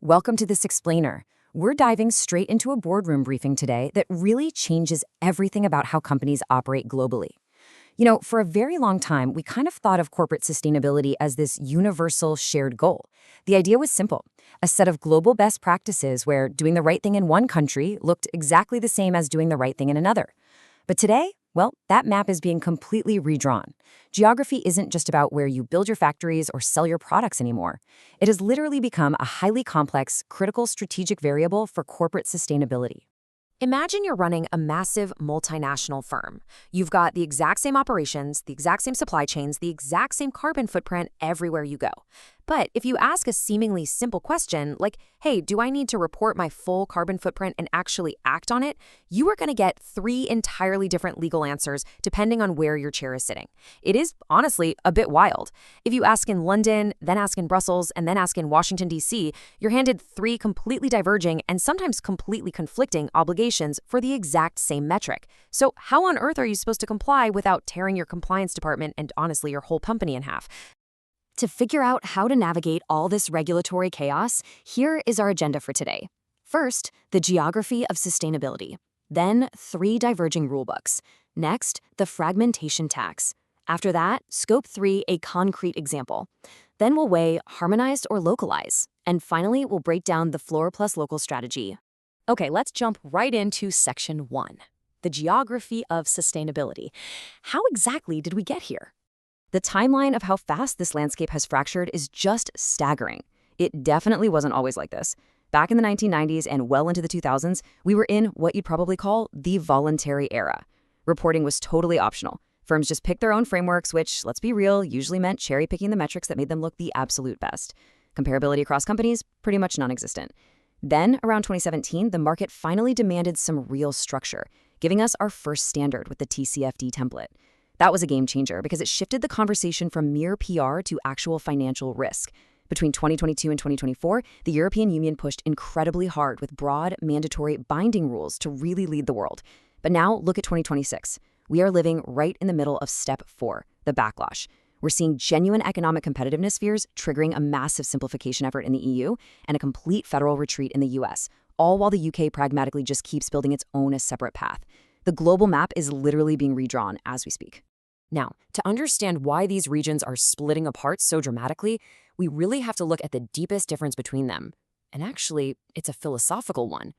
Welcome to this explainer. We're diving straight into a boardroom briefing today that really changes everything about how companies operate globally. For a very long time, we kind of thought of corporate sustainability as this universal shared goal. The idea was simple: a set of global best practices where doing the right thing in one country looked exactly the same as doing the right thing in another. But today, well, that map is being completely redrawn. Geography isn't just about where you build your factories or sell your products anymore. It has literally become a highly complex, critical strategic variable for corporate sustainability. Imagine you're running a massive multinational firm. You've got the exact same operations, the exact same supply chains, the exact same carbon footprint everywhere you go. But if you ask a seemingly simple question like, hey, do I need to report my full carbon footprint and actually act on it? You are going to get three entirely different legal answers depending on where your chair is sitting. It is honestly a bit wild. If you ask in London, then ask in Brussels, and then ask in Washington, D.C., you're handed three completely diverging and sometimes completely conflicting obligations for the exact same metric. So how on earth are you supposed to comply without tearing your compliance department and honestly your whole company in half? To figure out how to navigate all this regulatory chaos, here is our agenda for today. First, the geography of sustainability. Then, 3 diverging rulebooks. Next, the fragmentation tax. After that, Scope 3, a concrete example. Then we'll weigh harmonized or localize. And finally, we'll break down the floor plus local strategy. Okay, let's jump right into Section 1. The geography of sustainability. How exactly did we get here? The timeline of how fast this landscape has fractured is just staggering. It definitely wasn't always like this. Back in the 1990s and well into the 2000s, we were in what you'd probably call the voluntary era. Reporting was totally optional. Firms just picked their own frameworks, which, let's be real, usually meant cherry-picking the metrics that made them look the absolute best. Comparability across companies, pretty much non-existent. Then, around 2017, the market finally demanded some real structure, giving us our first standard with the TCFD template. That was a game changer because it shifted the conversation from mere PR to actual financial risk. Between 2022 and 2024, the European Union pushed incredibly hard with broad, mandatory, binding rules to really lead the world. But now, look at 2026. We are living right in the middle of Step 4, the backlash. We're seeing genuine economic competitiveness fears triggering a massive simplification effort in the EU and a complete federal retreat in the US, all while the UK pragmatically just keeps building its own separate path. The global map is literally being redrawn as we speak. Now, to understand why these regions are splitting apart so dramatically, we really have to look at the deepest difference between them. And actually, it's a philosophical one.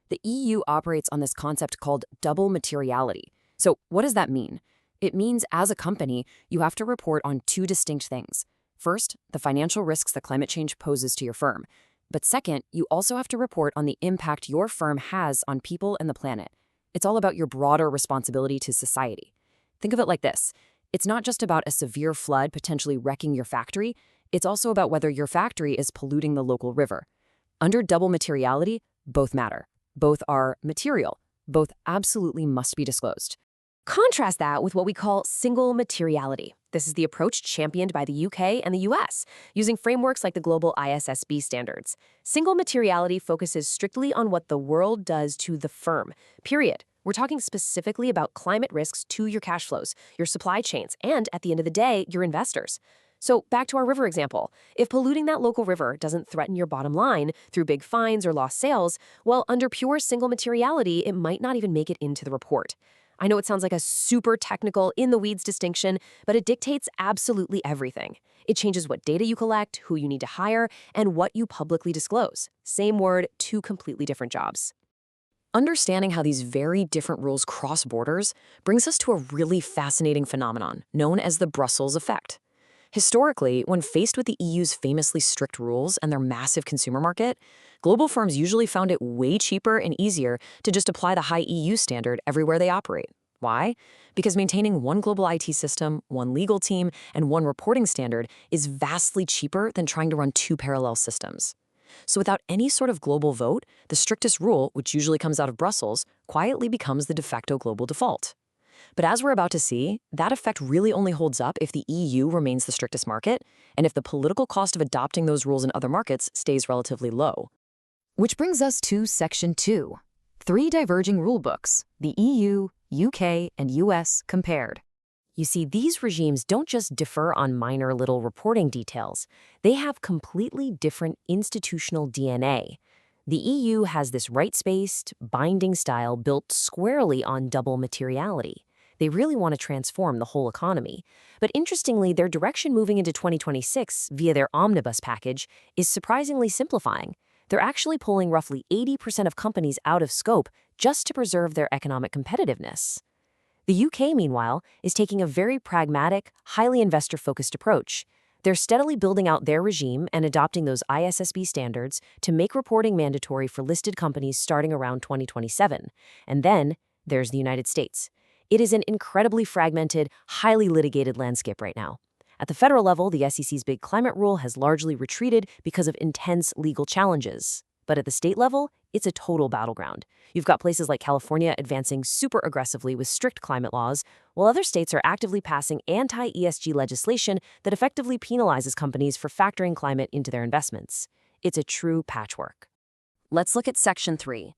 The EU operates on this concept called double materiality. So what does that mean? It means as a company, you have to report on 2 distinct things. First, the financial risks that climate change poses to your firm. But second, you also have to report on the impact your firm has on people and the planet. It's all about your broader responsibility to society. Think of it like this. It's not just about a severe flood potentially wrecking your factory. It's also about whether your factory is polluting the local river. Under double materiality, both matter. Both are material. Both absolutely must be disclosed. Contrast that with what we call single materiality. This is the approach championed by the UK and the US, using frameworks like the global ISSB standards. Single materiality focuses strictly on what the world does to the firm, period. We're talking specifically about climate risks to your cash flows, your supply chains, and at the end of the day, your investors. So back to our river example. If polluting that local river doesn't threaten your bottom line through big fines or lost sales, well, under pure single materiality, it might not even make it into the report. I know it sounds like a super technical, in-the-weeds distinction, but it dictates absolutely everything. It changes what data you collect, who you need to hire, and what you publicly disclose. Same word, 2 completely different jobs. Understanding how these very different rules cross borders brings us to a really fascinating phenomenon known as the Brussels effect. Historically, when faced with the EU's famously strict rules and their massive consumer market, global firms usually found it way cheaper and easier to just apply the high EU standard everywhere they operate. Why? Because maintaining one global IT system, one legal team, and one reporting standard is vastly cheaper than trying to run 2 parallel systems. So without any sort of global vote, the strictest rule, which usually comes out of Brussels, quietly becomes the de facto global default. But as we're about to see, that effect really only holds up if the EU remains the strictest market, and if the political cost of adopting those rules in other markets stays relatively low. Which brings us to Section 2, 3 diverging rulebooks, the EU, UK, and US compared. You see, these regimes don't just differ on minor little reporting details, they have completely different institutional DNA. The EU has this rights-based, binding style built squarely on double materiality. They really want to transform the whole economy. But interestingly, their direction moving into 2026 via their omnibus package is surprisingly simplifying. They're actually pulling roughly 80% of companies out of scope just to preserve their economic competitiveness. The UK, meanwhile, is taking a very pragmatic, highly investor-focused approach. They're steadily building out their regime and adopting those ISSB standards to make reporting mandatory for listed companies starting around 2027. And then there's the United States. It is an incredibly fragmented, highly litigated landscape right now. At the federal level, the SEC's big climate rule has largely retreated because of intense legal challenges. But at the state level, it's a total battleground. You've got places like California advancing super aggressively with strict climate laws, while other states are actively passing anti-ESG legislation that effectively penalizes companies for factoring climate into their investments. It's a true patchwork. Let's look at Section 3,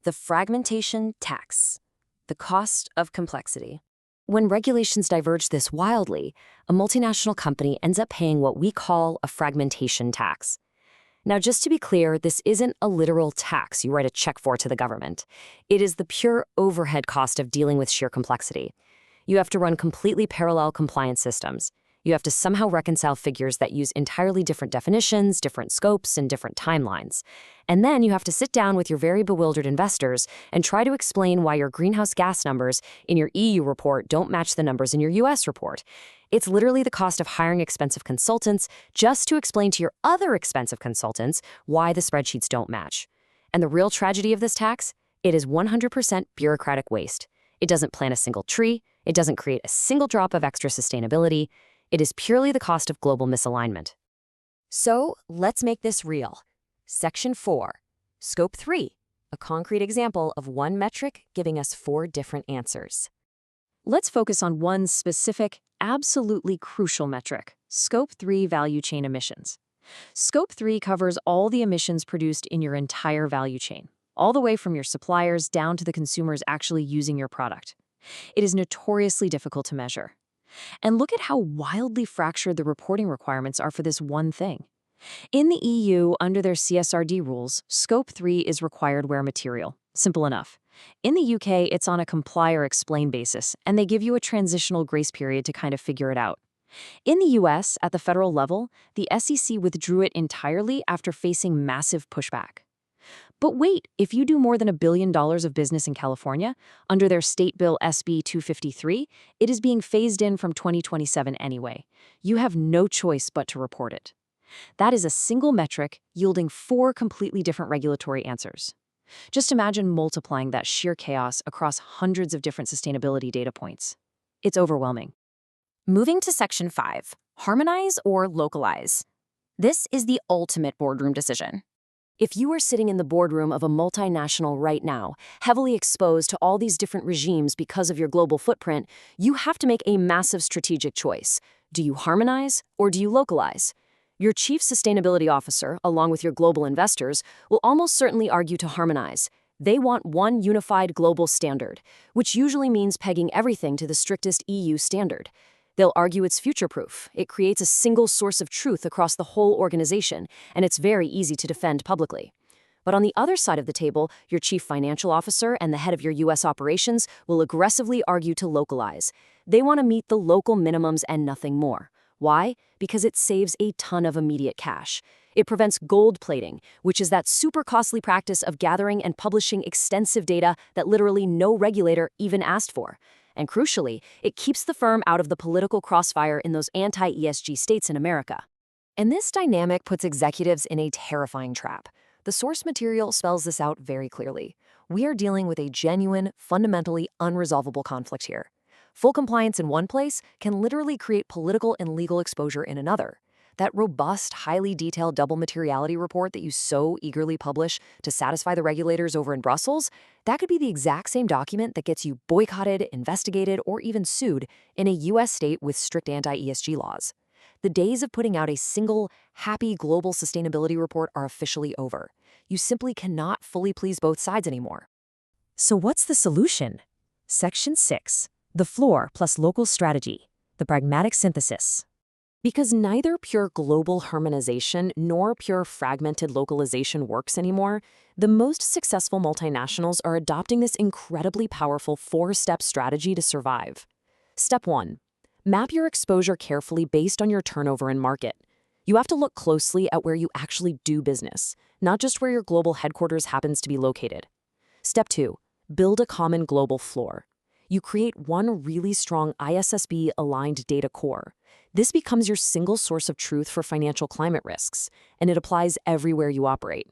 the fragmentation tax, the cost of complexity. When regulations diverge this wildly, a multinational company ends up paying what we call a fragmentation tax. Now, just to be clear, this isn't a literal tax you write a check for to the government. It is the pure overhead cost of dealing with sheer complexity. You have to run completely parallel compliance systems. You have to somehow reconcile figures that use entirely different definitions, different scopes, and different timelines. And then you have to sit down with your very bewildered investors and try to explain why your greenhouse gas numbers in your EU report don't match the numbers in your US report. It's literally the cost of hiring expensive consultants just to explain to your other expensive consultants why the spreadsheets don't match. And the real tragedy of this tax? It is 100% bureaucratic waste. It doesn't plant a single tree. It doesn't create a single drop of extra sustainability. It is purely the cost of global misalignment. So let's make this real. Section 4, Scope 3, a concrete example of one metric giving us 4 different answers. Let's focus on one specific, absolutely crucial metric, Scope 3 value chain emissions. Scope 3 covers all the emissions produced in your entire value chain, all the way from your suppliers down to the consumers actually using your product. It is notoriously difficult to measure. And look at how wildly fractured the reporting requirements are for this one thing. In the EU, under their CSRD rules, Scope 3 is required where material. Simple enough. In the UK, it's on a comply or explain basis, and they give you a transitional grace period to kind of figure it out. In the US, at the federal level, the SEC withdrew it entirely after facing massive pushback. But wait, if you do more than $1 billion of business in California, under their state bill SB 253, it is being phased in from 2027 anyway. You have no choice but to report it. That is a single metric yielding 4 completely different regulatory answers. Just imagine multiplying that sheer chaos across hundreds of different sustainability data points. It's overwhelming. Moving to Section 5, harmonize or localize. This is the ultimate boardroom decision. If you are sitting in the boardroom of a multinational right now, heavily exposed to all these different regimes because of your global footprint, you have to make a massive strategic choice. Do you harmonize or do you localize? Your chief sustainability officer, along with your global investors, will almost certainly argue to harmonize. They want one unified global standard, which usually means pegging everything to the strictest EU standard. They'll argue it's future-proof. It creates a single source of truth across the whole organization, and it's very easy to defend publicly. But on the other side of the table, your chief financial officer and the head of your US operations will aggressively argue to localize. They want to meet the local minimums and nothing more. Why? Because it saves a ton of immediate cash. It prevents gold plating, which is that super costly practice of gathering and publishing extensive data that literally no regulator even asked for. And crucially, it keeps the firm out of the political crossfire in those anti-ESG states in America. And this dynamic puts executives in a terrifying trap. The source material spells this out very clearly. We are dealing with a genuine, fundamentally unresolvable conflict here. Full compliance in one place can literally create political and legal exposure in another. That robust, highly detailed double materiality report that you so eagerly publish to satisfy the regulators over in Brussels, that could be the exact same document that gets you boycotted, investigated, or even sued in a US state with strict anti-ESG laws. The days of putting out a single, happy global sustainability report are officially over. You simply cannot fully please both sides anymore. So what's the solution? Section 6. The floor plus local strategy, the pragmatic synthesis. Because neither pure global harmonization nor pure fragmented localization works anymore, the most successful multinationals are adopting this incredibly powerful four-step strategy to survive. Step 1. Map your exposure carefully based on your turnover and market. You have to look closely at where you actually do business, not just where your global headquarters happens to be located. Step 2. Build a common global floor. You create one really strong ISSB-aligned data core. This becomes your single source of truth for financial climate risks, and it applies everywhere you operate.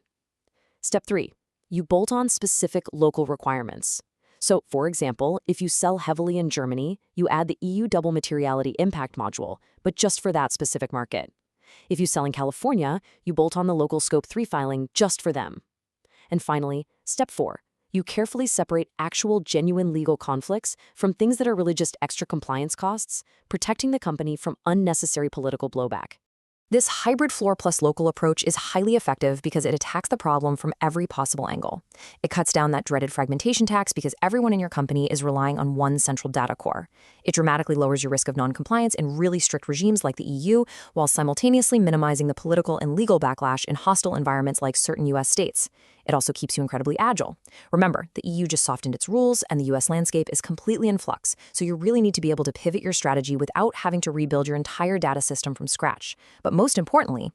Step 3. You bolt on specific local requirements. So, for example, if you sell heavily in Germany, you add the EU double materiality impact module, but just for that specific market. If you sell in California, you bolt on the local Scope 3 filing just for them. And finally, Step 4. You carefully separate actual genuine legal conflicts from things that are really just extra compliance costs, protecting the company from unnecessary political blowback. This hybrid floor plus local approach is highly effective because it attacks the problem from every possible angle. It cuts down that dreaded fragmentation tax because everyone in your company is relying on one central data core. It dramatically lowers your risk of non-compliance in really strict regimes like the EU, while simultaneously minimizing the political and legal backlash in hostile environments like certain US states. It also keeps you incredibly agile. Remember, the EU just softened its rules, and the US landscape is completely in flux, so you really need to be able to pivot your strategy without having to rebuild your entire data system from scratch. But most importantly,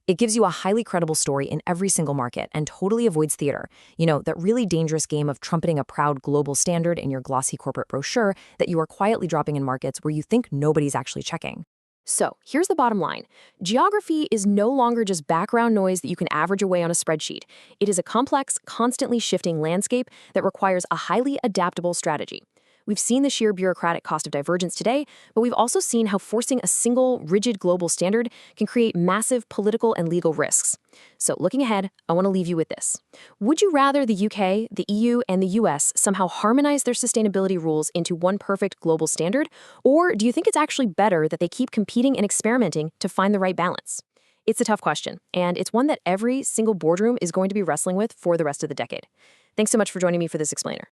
it gives you a highly credible story in every single market and totally avoids theater. That really dangerous game of trumpeting a proud global standard in your glossy corporate brochure that you are quietly dropping in markets where you think nobody's actually checking. So, here's the bottom line. Geography is no longer just background noise that you can average away on a spreadsheet. It is a complex, constantly shifting landscape that requires a highly adaptable strategy. We've seen the sheer bureaucratic cost of divergence today, but we've also seen how forcing a single, rigid global standard can create massive political and legal risks. So looking ahead, I want to leave you with this. Would you rather the UK, the EU, and the US somehow harmonize their sustainability rules into one perfect global standard? Or do you think it's actually better that they keep competing and experimenting to find the right balance? It's a tough question, and it's one that every single boardroom is going to be wrestling with for the rest of the decade. Thanks so much for joining me for this explainer.